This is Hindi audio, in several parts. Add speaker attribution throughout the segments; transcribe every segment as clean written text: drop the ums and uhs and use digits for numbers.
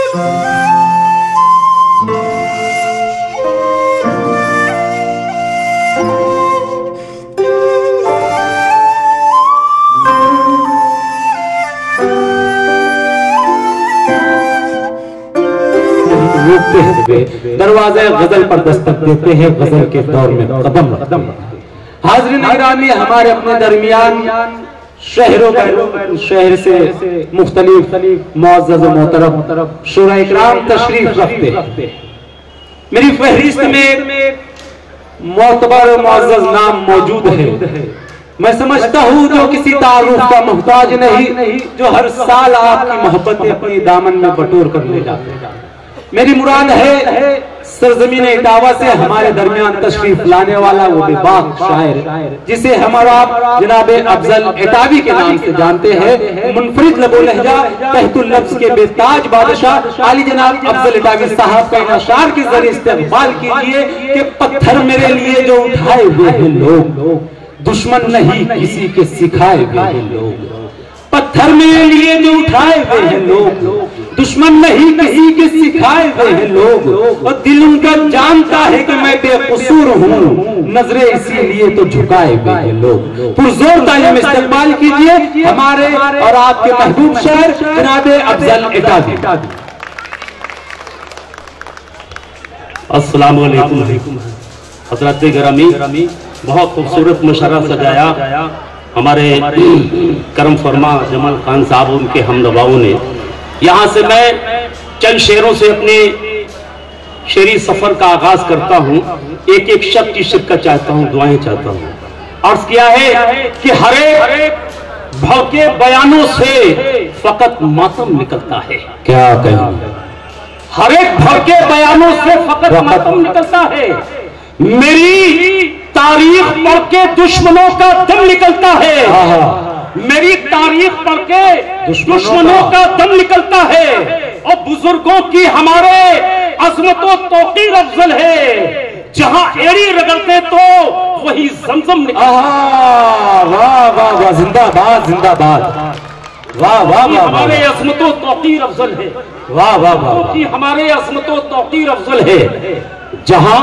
Speaker 1: दरवाजे गजल पर दस्तक देते हैं, गजल के दौर में कदम कदम। हाज़रीन गिरामी, हमारे अपने दरमियान शहर से मुख्तलिफ मुअज़्ज़ज़ व मोहतरम शुरा इकराम तशरीफ रखते। मेरी फहरिस्त में मोतबर मुअज़्ज़ज़ नाम मौजूद है। मैं समझता हूँ जो किसी तारुफ का मोहताज नहीं, जो हर साल आपकी मोहब्बतें अपनी दामन में बटोर कर ले जाते हैं। मेरी मुराद है सरजमीन इटावा से हमारे दरमियान तशरीफ लाने वाला वो बेबाक शायर, जिसे हमारा जनाब अफजल इटावी के नाम से जानते हैं। मुनफरिद लबो लहजा तहतुल लफ्ज़ के बेताज बादशाह आली जनाब अफजल इटावी साहब का इन अशार के जरिए इस्तेमाल कीजिए कि पत्थर मेरे लिए जो उठाए हुए हैं लोग, दुश्मन नहीं किसी के सिखाए हुए हैं लोग। पत्थर मेरे लिए जो उठाए हुए हैं लोग, दुश्मन नहीं किसी के सिखाए हुए हैं लोग। और दिल उनका जानता है कि मैं बेकसूर हूँ, नजरें इसीलिए तो झुकाए हुए हैं लोग। पुरजोर तालीम इस्तेमाल कीजिए हमारे और आपके महबूब शायर जनाब अफजल इटावी।
Speaker 2: अस्सलाम वालेकुम हज़रात गिरामी, बहुत खूबसूरत मुशर्रा सजाया हमारे करम फरमा जमाल खान साहब, उनके हमनवाओं ने। यहाँ से मैं चंद शेरों से अपने शेरी सफर का आगाज करता हूँ। एक एक शब्द की शिरकत चाहता हूँ, दुआएं चाहता हूँ। अर्ज किया है कि हर एक भौके बयानों से फकत मातम निकलता है।
Speaker 1: क्या कहें?
Speaker 2: हर एक भौके बयानों से फकत मातम निकलता है। मेरी तारीख पढ़ के दुश्मनों का दम निकलता है। मेरी तारीख पढ़ के दुश्मनों का दम निकलता है। और बुजुर्गों की हमारे अजमतों तौकीर अफजल है। जहां एड़ी रगड़ते तो वही जमजम निकलता है।
Speaker 1: वाह वाह वाह, जिंदाबाद जिंदाबाद। वाह वाह वाह,
Speaker 2: हमारे अजमतों तौकीर अफजल है।
Speaker 1: वाह वाह वाह,
Speaker 2: हमारे अजमतों तौकीर अफजल है। जहां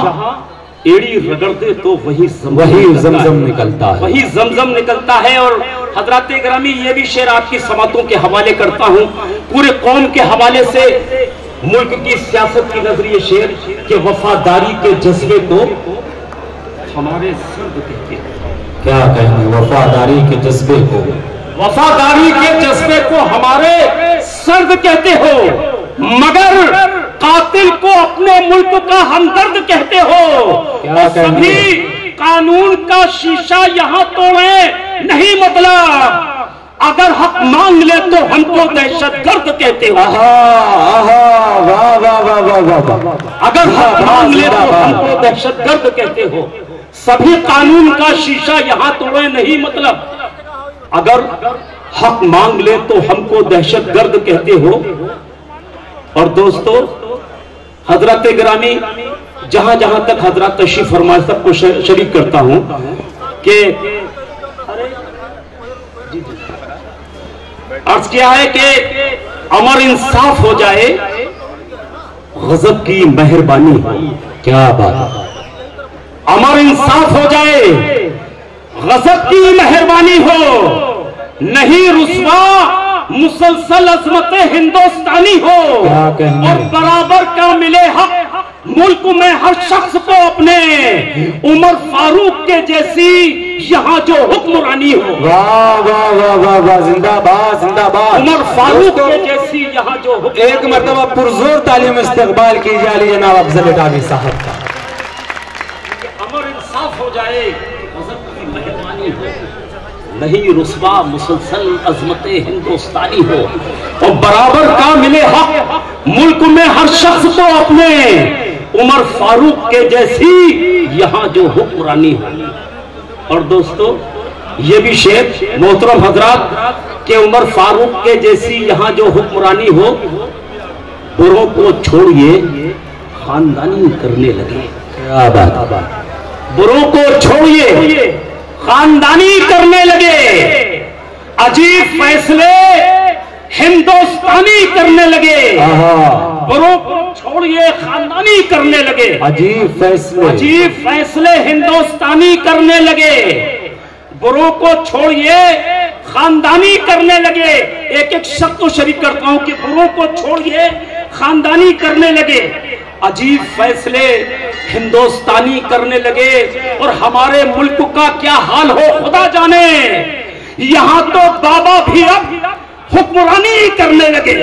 Speaker 2: एड़ी रगड़ते तो वही
Speaker 1: जमजम निकलता है,
Speaker 2: वही जमजम निकलता है। और हजरात गिरामी, ये भी शेर आपकी समातों के हवाले करता हूँ, पूरे कौम के हवाले से। मुल्क की सियासत की नजरिए शेर के वफादारी के जज्बे को हमारे सर्द कहते हैं।
Speaker 1: क्या कहें? वफादारी के जज्बे को,
Speaker 2: वफादारी के जज्बे को हमारे सर्द कहते हो, मगर कातिल को अपने मुल्क का हमदर्द कहते हो। और सभी कानून का शीशा यहाँ तोड़े नहीं मतलब, अगर हक मांग ले तो हमको दहशतगर्द कहते हो। अगर हक मांग ले तो हमको दहशतगर्द कहते हो। सभी कानून का शीशा यहाँ तोड़े नहीं मतलब, अगर हक मांग ले तो हमको दहशतगर्द कहते हो। और दोस्तों, हजरत गिरामी, जहां जहां तक हजरत तशरीफ फरमाए सबको शरीक करता हूं कि अर्ज किया है कि अमर इंसाफ हो जाए, गजब की मेहरबानी हो।
Speaker 1: क्या बात!
Speaker 2: अमर इंसाफ हो जाए, गजब की मेहरबानी हो। नहीं रुस्वा मुसलसल अजमत हिंदुस्तानी हो। और बराबर का मिले हक मुल्क में हर शख्स को अपने। उमर फारूक के जैसी यहाँ जो हुक्मरानी हो।
Speaker 1: वाह वाह वाह वाह वाह, जिंदाबाद जिंदाबाद।
Speaker 2: उमर फारूक के जैसी यहाँ जो
Speaker 1: एक मरतबा पुरजोर तालीम इस्तेमाल कीजिए अली जनाब अफजल इटावी साहब का।
Speaker 2: अमर इंसाफ हो जाए, मेहरबानी हो। नहीं रुस्वा मुसलसल अजमत हिंदुस्तानी हो। और बराबर का मिले हक मुल्क में हर शख्स को अपने। उमर फारूक के जैसी यहाँ जो हुक्मरानी हो। और दोस्तों, ये भी शेर मोहतरम हजरात के उमर फारूक के जैसी यहाँ जो हुक्मरानी हो, बुरों को छोड़िए खानदानी करने लगे।
Speaker 1: क्या बात!
Speaker 2: बुरों को छोड़िए खानदानी करने लगे। अजीब फैसले हिंदुस्तानी करने लगे, बड़ों को छोड़िए खानदानी करने लगे। अजीब फैसले हिंदुस्तानी करने लगे, बड़ों को छोड़िए खानदानी करने लगे। एक एक शब्द तो शरीक करता हूं कि बड़ों को छोड़िए खानदानी करने लगे। अजीब फैसले हिंदुस्तानी करने लगे और हमारे मुल्क का क्या हाल हो खुदा जाने। यहां तो बाबा भी अब हुक्मरानी करने लगे।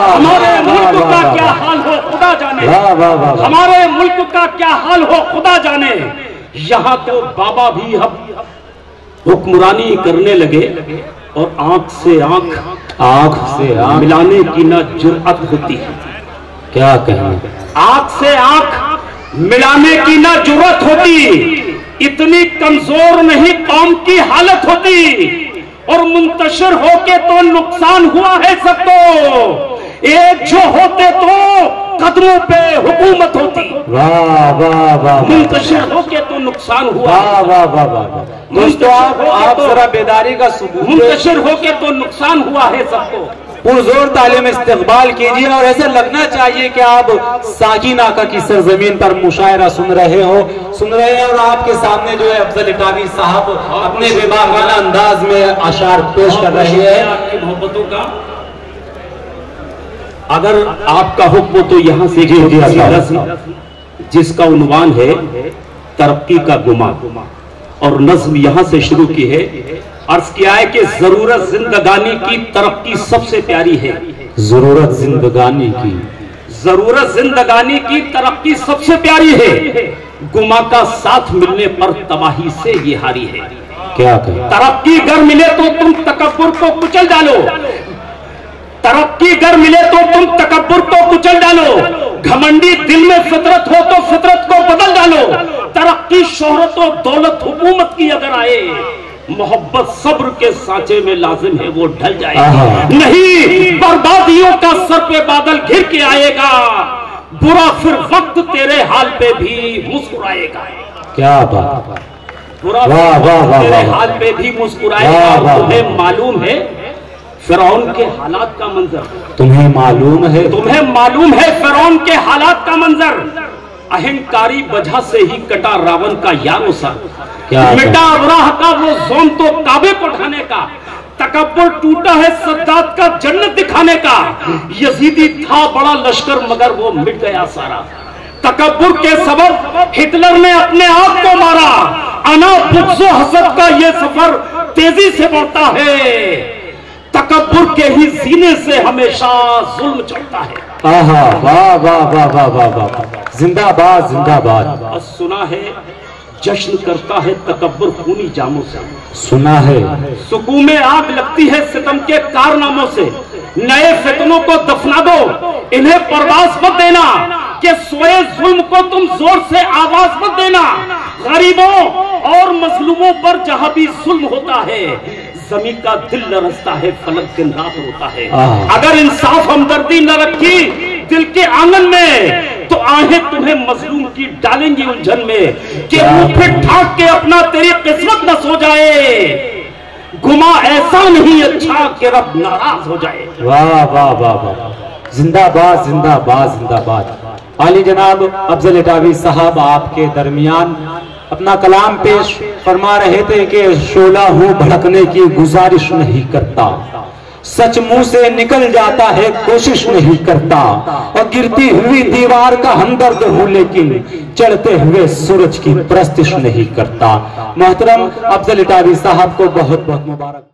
Speaker 2: हमारे मुल्क का क्या हाल हो खुदा जाने, हमारे मुल्क का क्या हाल हो खुदा जाने। यहां तो बाबा भी अब हुक्मरानी करने लगे और आंख से आंख मिलाने की ना जुर्अत होती है।
Speaker 1: क्या कहें,
Speaker 2: आंख से आंख मिलाने की ना जुर्अत होती। इतनी कमजोर नहीं कौम की हालत होती और मुंतशिर होके तो नुकसान हुआ है सबको। एक जो होते तो कदमों पे हुकूमत होती।
Speaker 1: वाह वाह वाह,
Speaker 2: मुंतशिर होके तो नुकसान हुआ।
Speaker 1: वाह वाह वाह वाह। दोस्तों आप जरा बेदारी का सबूत,
Speaker 2: मुंतशिर होके तो नुकसान हुआ है सबको।
Speaker 1: पुरजोर तालीम इस्तेकबाल कीजिए और ऐसा लगना चाहिए कि आप साकिन आका की सरजमीन पर मुशायरा सुन रहे हैं और आपके सामने जो है अफजल इटावी साहब अपने बेबागाना अंदाज में अशार पेश कर रहे हैं
Speaker 2: आपकी मोहब्बतों का। अगर आपका हुक्म तो यहाँ से जिसका उन्वान है तरक्की का गुमा और नज्म यहाँ से शुरू की है। अर्ज किया है कि जरूरत जिंदगानी की तरक्की सबसे प्यारी है।
Speaker 1: जरूरत जिंदगानी की
Speaker 2: तरक्की सबसे प्यारी है। गुमा का साथ मिलने पर तबाही से ये हारी है।
Speaker 1: क्या कहें,
Speaker 2: तरक्की गर मिले तो तुम तकब्बुर को कुचल डालो। तरक्की गर मिले तो तुम तकब्बुर को कुचल डालो। घमंडी दिल में फितरत हो तो फितरत को बदल डालो। तरक्की शोहरत और दौलत हुकूमत की अगर आए, मोहब्बत सब्र के सांचे में लाजिम है वो ढल जाएगी। नहीं बर्बादियों का सर पे बादल घिर के आएगा। बुरा फिर वक्त तेरे हाल पे भी मुस्कुराएगा।
Speaker 1: क्या बात,
Speaker 2: बुरा तेरे हाल पे भी मुस्कुराएगा। तुम्हें मालूम है फिरौन के हालात का मंजर,
Speaker 1: तुम्हें मालूम है
Speaker 2: फिरौन के हालात का मंजर। अहंकारी वजह से ही कटा रावण का यारो सर। मिटा अबराह का वो जोम तो काबे को ढाने का। तकब्बुर टूटा है सद्दात का जन्नत दिखाने का। यजीदी था बड़ा लश्कर मगर वो मिट गया सारा। तकब्बुर के सबब हिटलर ने अपने आप को मारा। अना बुग़्ज़ो हसद का ये सफर तेजी से बढ़ता है। तकब्बुर के ही सीने से हमेशा जुल्म चलता है।
Speaker 1: वाह वाह वाह वाह वाह वाह, जिंदाबाद जिंदाबाद।
Speaker 2: सुना है जश्न करता है तकब्बुर खूनी जामों से।
Speaker 1: सुना है
Speaker 2: सुकून में आग लगती है सितम के कारनामों से। नए फितनों को दफना दो, इन्हें परवास मत देना कि सोए जुल्म को तुम जोर से आवाज मत देना। गरीबों और मजलूमों पर जहां भी जुल्म होता है, जमीन का दिल लरसता है, फलक दिन रात होता है। अगर इंसाफ हमदर्दी न रखी दिल के आंगन में, तो आहें तुम्हें मजलूम की डालेंगी उलझन में कि मुंह फिर ठाक के अपना तेरी किस्मत न सो जाए। गुमा ऐसा नहीं अच्छा कि रब नाराज हो जाए।
Speaker 1: वाह वाह वाह वाह, जिंदाबाद जिंदाबाद जिंदाबाद। आली जनाब अफजल इटावी साहब आपके दरमियान अपना कलाम पेश फरमा रहे थे कि शोला हूँ भड़कने की गुजारिश नहीं करता, सच मुंह से निकल जाता है कोशिश नहीं करता, और गिरती हुई दीवार का हमदर्द हूँ लेकिन चढ़ते हुए सूरज की परस्तिश नहीं करता। मोहतरम अफजल इटावी साहब को बहुत बहुत मुबारक।